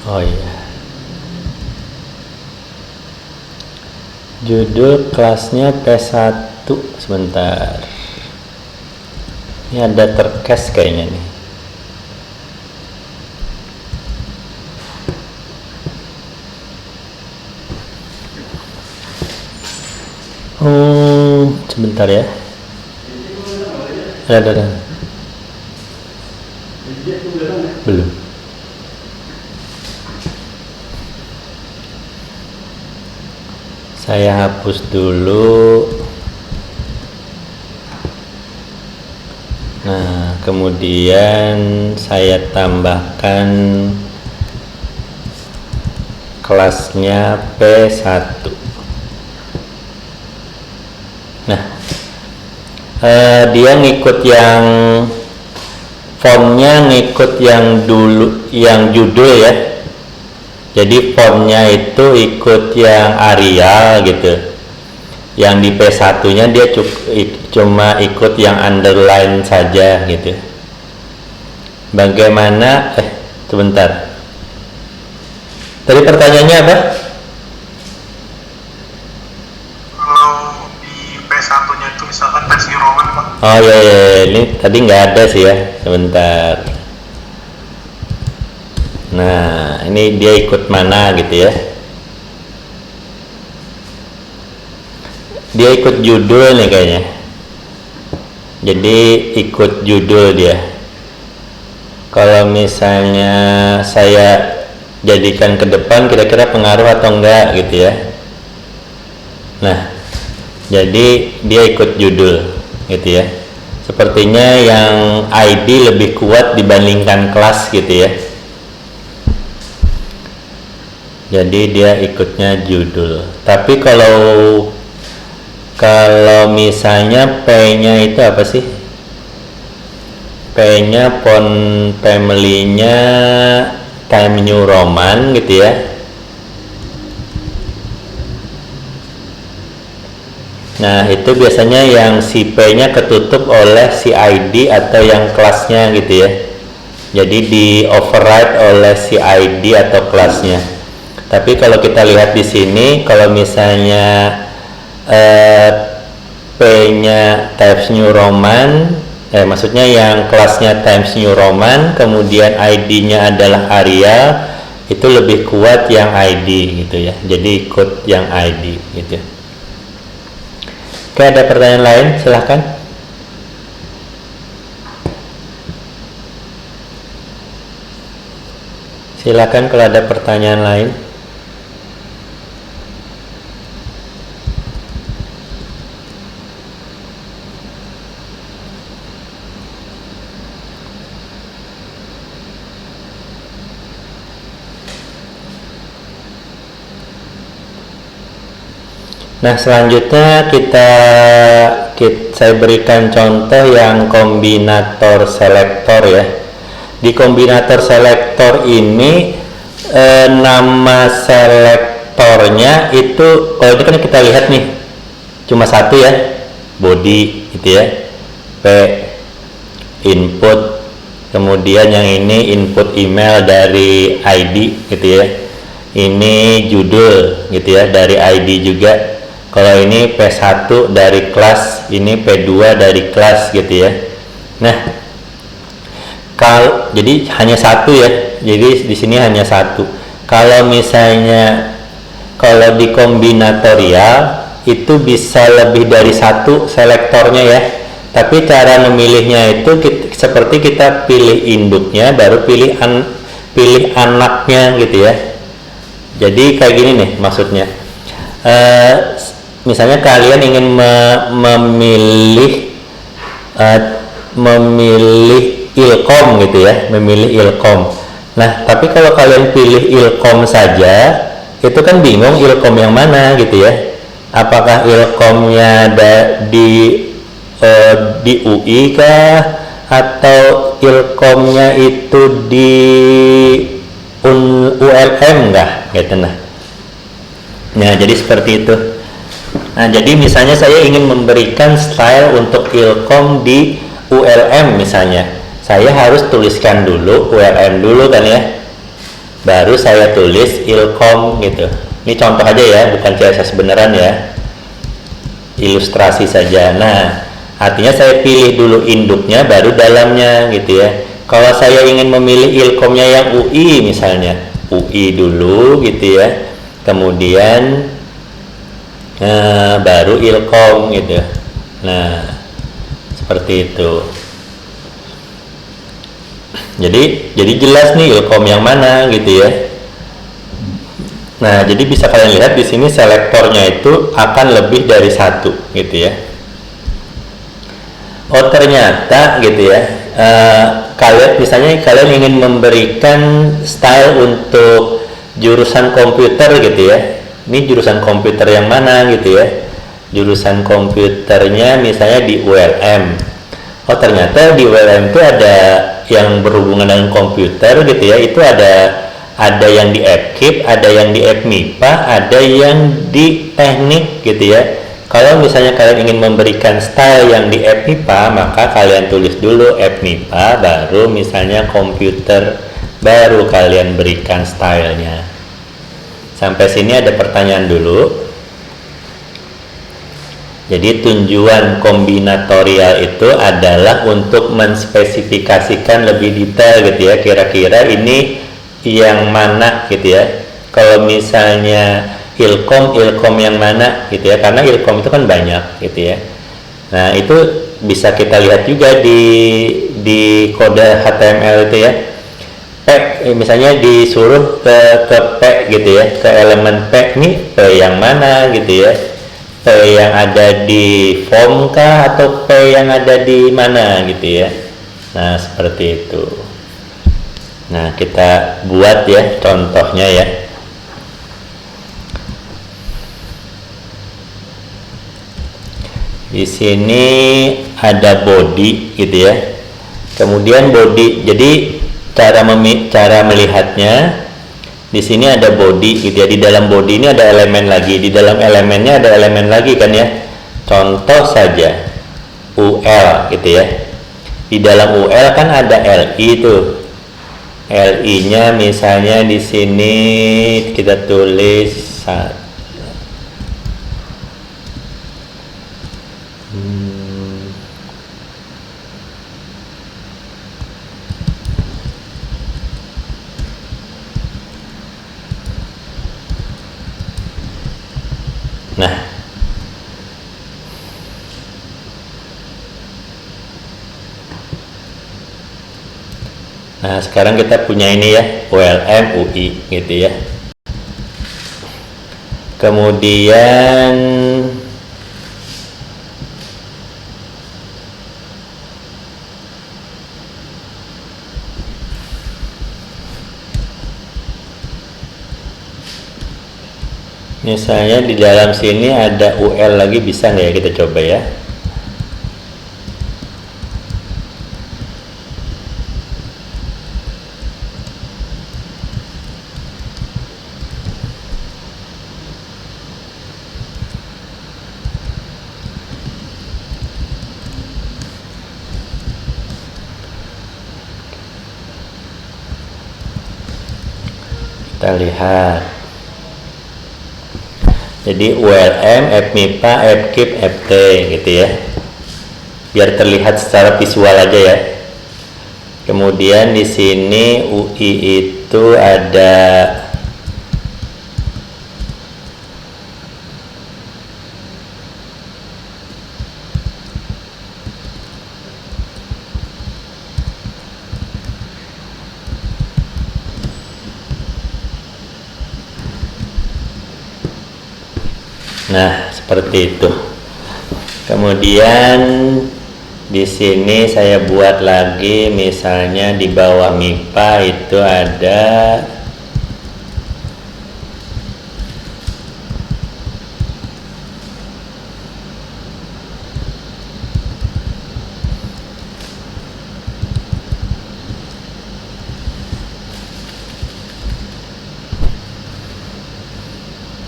Oh iya. Judul kelasnya P1, sebentar. Ini ada terkes kayaknya nih. Sebentar ya. Ada. Belum. Saya hapus dulu. Nah, kemudian saya tambahkan kelasnya P1. Nah, dia ngikut yang fontnya ngikut yang dulu, yang judul ya. Jadi fontnya itu ikut yang Arial gitu. Yang di P1-nya dia cuma ikut yang underline saja gitu. Bagaimana? Sebentar. Tadi pertanyaannya apa? Misalkan Times New Roman Pak. Oh iya, ini tadi nggak ada sih ya, sebentar. Nah, ini dia ikut mana gitu ya? Dia ikut judul nih kayaknya. Jadi ikut judul dia. Kalau misalnya saya jadikan ke depan, kira-kira pengaruh atau enggak gitu ya? Nah, jadi dia ikut judul gitu ya. Sepertinya yang ID lebih kuat dibandingkan kelas gitu ya. Jadi dia ikutnya judul. Tapi kalau misalnya P-nya itu apa sih? P-nya font family-nya Times New Roman gitu ya. Nah, itu biasanya yang si P-nya ketutup oleh si ID atau yang kelasnya gitu ya. Jadi di override oleh si ID atau kelasnya. Tapi kalau kita lihat di sini, kalau misalnya P-nya Times New Roman, maksudnya yang kelasnya Times New Roman, kemudian ID-nya adalah Arial, itu lebih kuat yang ID gitu ya. Jadi ikut yang ID gitu. Oke, ada pertanyaan lain? Silahkan. Silakan kalau ada pertanyaan lain. Nah, selanjutnya saya berikan contoh yang kombinator selektor ya. Di kombinator selektor ini nama selektornya itu, kalau ini kan kita lihat nih cuma satu ya, body gitu ya, P input, kemudian yang ini input email dari ID gitu ya, ini judul gitu ya dari ID juga. Kalau ini P1 dari kelas, ini P2 dari kelas gitu ya. Nah, jadi hanya satu ya, jadi di sini hanya satu. Kalau misalnya kalau di kombinatorial itu bisa lebih dari satu selektornya ya, tapi cara memilihnya itu seperti kita pilih induknya baru pilih anaknya gitu ya. Jadi kayak gini nih maksudnya, misalnya kalian ingin memilih ilkom gitu ya, memilih ilkom. Nah, tapi kalau kalian pilih ilkom saja, itu kan bingung ilkom yang mana gitu ya. Apakah ilkomnya di UI kah, atau ilkomnya itu di ULM kah gitu. Nah, jadi seperti itu. Nah, jadi misalnya saya ingin memberikan style untuk ilkom di ULM misalnya. Saya harus tuliskan dulu ULM dulu kan ya, baru saya tulis ilkom gitu. Ini contoh aja ya, bukan CSS beneran ya, ilustrasi saja. Nah, artinya saya pilih dulu induknya baru dalamnya gitu ya. Kalau saya ingin memilih ilkomnya yang UI misalnya, UI dulu gitu ya, kemudian baru ilkom gitu. Nah, seperti itu. Jadi jelas nih ilkom yang mana gitu ya. Nah, jadi bisa kalian lihat di sini selektornya itu akan lebih dari satu gitu ya. Oh, ternyata gitu ya. Kalian ingin memberikan style untuk jurusan komputer gitu ya. Ini jurusan komputer yang mana gitu ya. Jurusan komputernya misalnya di ULM. Oh, ternyata di ULM itu ada yang berhubungan dengan komputer gitu ya. Itu ada yang di FKIP, ada yang di FMIPA, ada yang di teknik gitu ya. Kalau misalnya kalian ingin memberikan style yang di FMIPA, maka kalian tulis dulu FMIPA, baru misalnya komputer, baru kalian berikan stylenya. Sampai sini ada pertanyaan dulu. Jadi tujuan kombinatorial itu adalah untuk menspesifikasikan lebih detail gitu ya, kira-kira ini yang mana gitu ya. Kalau misalnya ilkom yang mana gitu ya, karena ilkom itu kan banyak gitu ya. Nah, itu bisa kita lihat juga di kode HTML itu ya. P misalnya disuruh ke P gitu ya, ke elemen P, nih P yang mana gitu ya. P yang ada di form kah atau P yang ada di mana gitu ya. Nah, seperti itu. Nah, kita buat ya contohnya ya. Di sini ada body gitu ya. Kemudian body, jadi cara melihatnya di sini ada body gitu ya. Di dalam body ini ada elemen lagi, di dalam elemennya ada elemen lagi kan ya. Contoh saja UL gitu ya. Di dalam UL kan ada LI tuh. LI-nya misalnya di sini kita tulis Nah, sekarang kita punya ini ya, ULM UI gitu ya. Kemudian misalnya di dalam sini ada UL lagi, bisa nggak ya, kita coba ya. Kita lihat. Jadi ULM, FMIPA, FKIP, FT gitu ya. Biar terlihat secara visual aja ya. Kemudian di sini UI itu ada nah, seperti itu. Kemudian di sini saya buat lagi, misalnya di bawah MIPA itu ada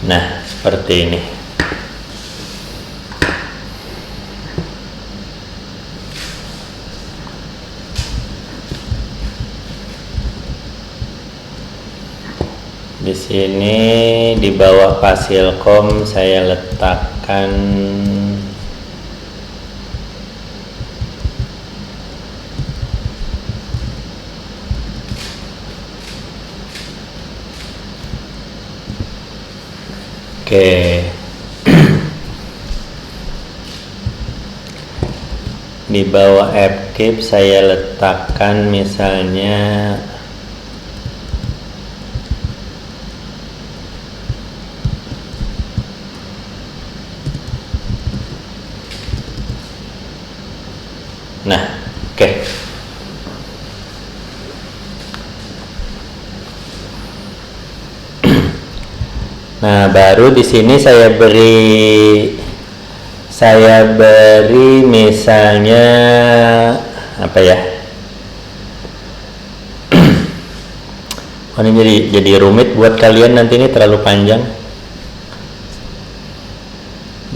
nah, seperti ini. Di sini di bawah Fasilkom saya letakkan oke. Di bawah FKIP saya letakkan misalnya nah, oke. Nah, baru di sini saya beri misalnya apa ya? Oh, ini jadi rumit buat kalian nanti, ini terlalu panjang.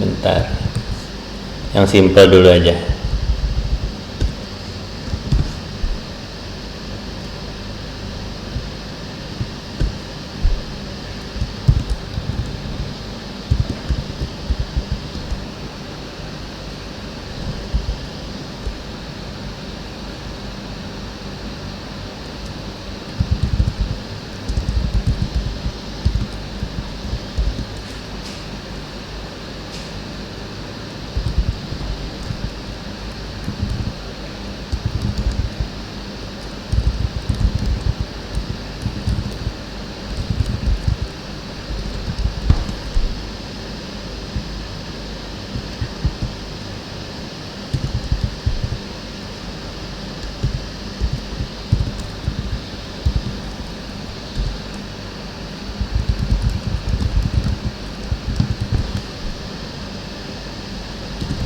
Bentar. Yang simple dulu aja.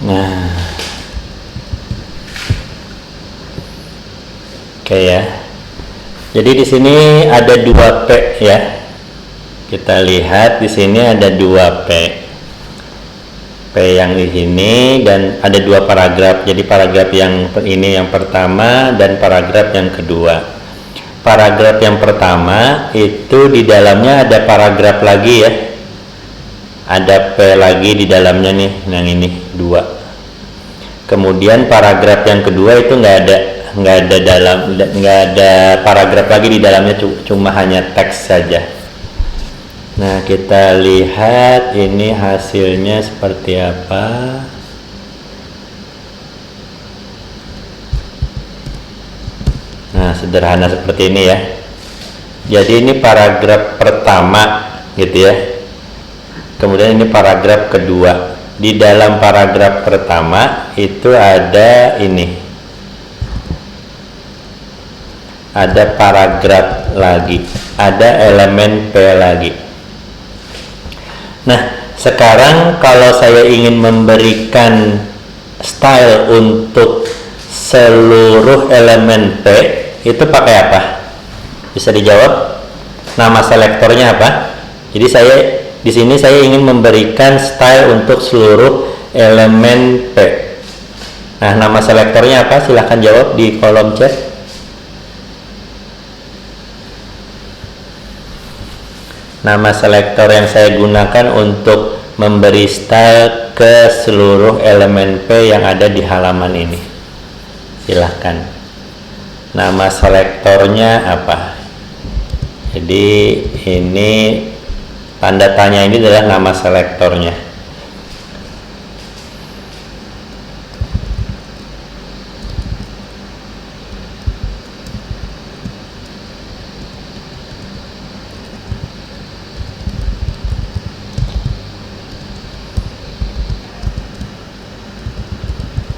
Nah, oke ya. Jadi di sini ada 2P ya. Kita lihat di sini ada 2P. P yang di sini dan ada 2 paragraf. Jadi paragraf yang ini yang pertama dan paragraf yang kedua. Paragraf yang pertama itu di dalamnya ada paragraf lagi ya. Ada P lagi di dalamnya nih, yang ini 2. Kemudian paragraf yang kedua itu nggak ada paragraf lagi di dalamnya, cuma hanya teks saja. Nah, kita lihat ini hasilnya seperti apa. Nah, sederhana seperti ini ya. Jadi ini paragraf pertama gitu ya. Kemudian ini paragraf kedua. Di dalam paragraf pertama itu ada ini. Ada paragraf lagi, ada elemen P lagi. Nah, sekarang kalau saya ingin memberikan style untuk seluruh elemen P, itu pakai apa? Bisa dijawab? Nama selektornya apa? Jadi di sini saya ingin memberikan style untuk seluruh elemen P. Nah, nama selektornya apa? Silahkan jawab di kolom chat. nama selektor yang saya gunakan untuk memberi style ke seluruh elemen P yang ada di halaman ini. Silahkan. Nama selektornya apa? Jadi ini tanda tanya ini adalah nama selektornya.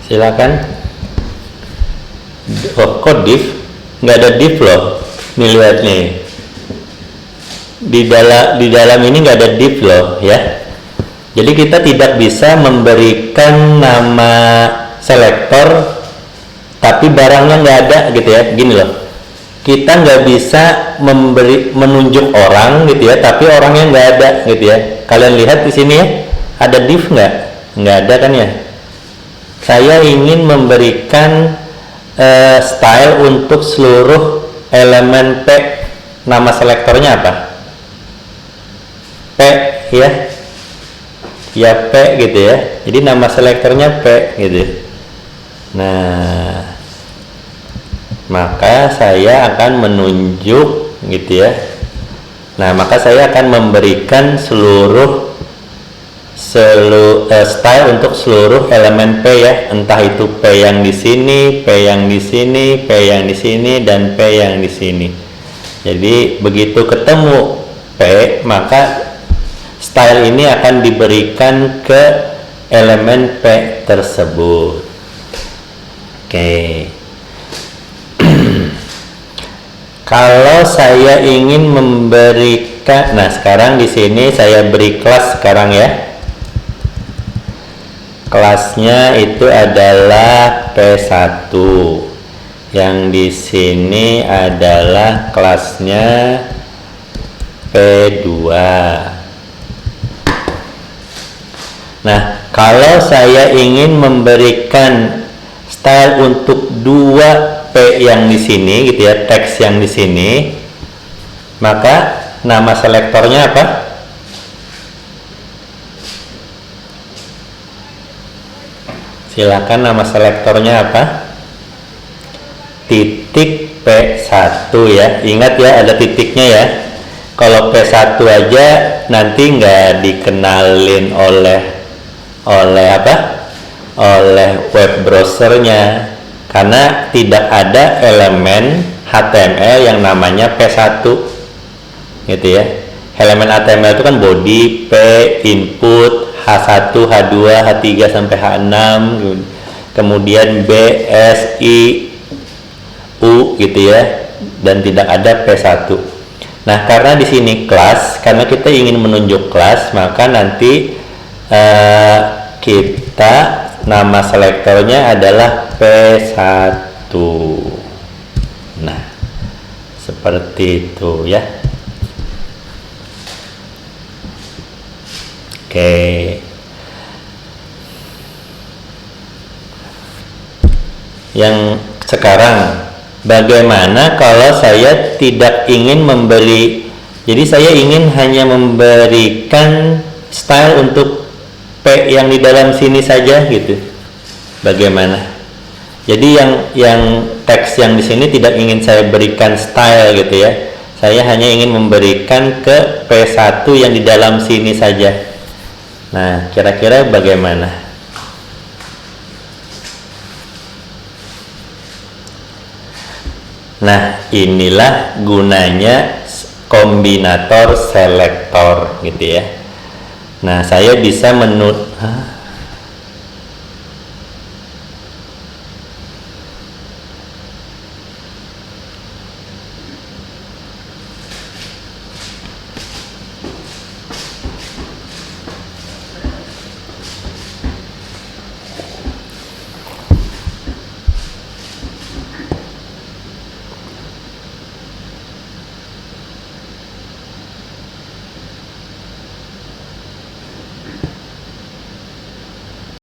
Silakan. Oh, kok div? Nggak ada div loh. Nih lihat nih. Di dalam ini nggak ada div loh ya. Jadi kita tidak bisa memberikan nama selektor tapi barangnya nggak ada gitu ya. Gini loh. Kita nggak bisa menunjuk orang gitu ya, tapi orangnya nggak ada gitu ya. Kalian lihat di sini ya, ada div nggak? Nggak ada kan ya? Saya ingin memberikan style untuk seluruh elemen P. Nama selektornya apa? P ya. Ya P gitu ya. Jadi nama selektornya P gitu. Nah, maka saya akan menunjuk gitu ya. Nah, maka saya akan memberikan seluruh style untuk seluruh elemen P ya, entah itu P yang di sini, P yang di sini, P yang di sini, dan P yang di sini. Jadi begitu ketemu P, maka style ini akan diberikan ke elemen P tersebut. Oke. Kalau saya ingin memberikan, nah sekarang di sini saya beri kelas sekarang ya. Kelasnya itu adalah P1. Yang di sini adalah kelasnya P2. Nah, kalau saya ingin memberikan style untuk dua P yang di sini gitu ya, teks yang di sini, maka nama selektornya apa? Silakan, nama selektornya apa? Titik P1 ya. Ingat ya, ada titiknya ya. Kalau P1 aja nanti nggak dikenalin oleh apa? Oleh web browsernya, karena tidak ada elemen HTML yang namanya P1 gitu ya. Elemen HTML itu kan body, P, input, H1, H2, H3 sampai H6, kemudian B, S, I, U gitu ya, dan tidak ada P1. Nah, karena di sini kelas, karena kita ingin menunjuk kelas, maka nanti kita nama selektornya adalah P1. Nah, seperti itu ya. Oke. Yang sekarang, bagaimana kalau saya tidak ingin memberi, jadi saya ingin hanya memberikan style untuk P yang di dalam sini saja gitu. Bagaimana? Jadi yang teks yang di sini tidak ingin saya berikan style gitu ya. Saya hanya ingin memberikan ke P1 yang di dalam sini saja. Nah, kira-kira bagaimana? Nah, inilah gunanya kombinator selektor gitu ya. Nah, saya bisa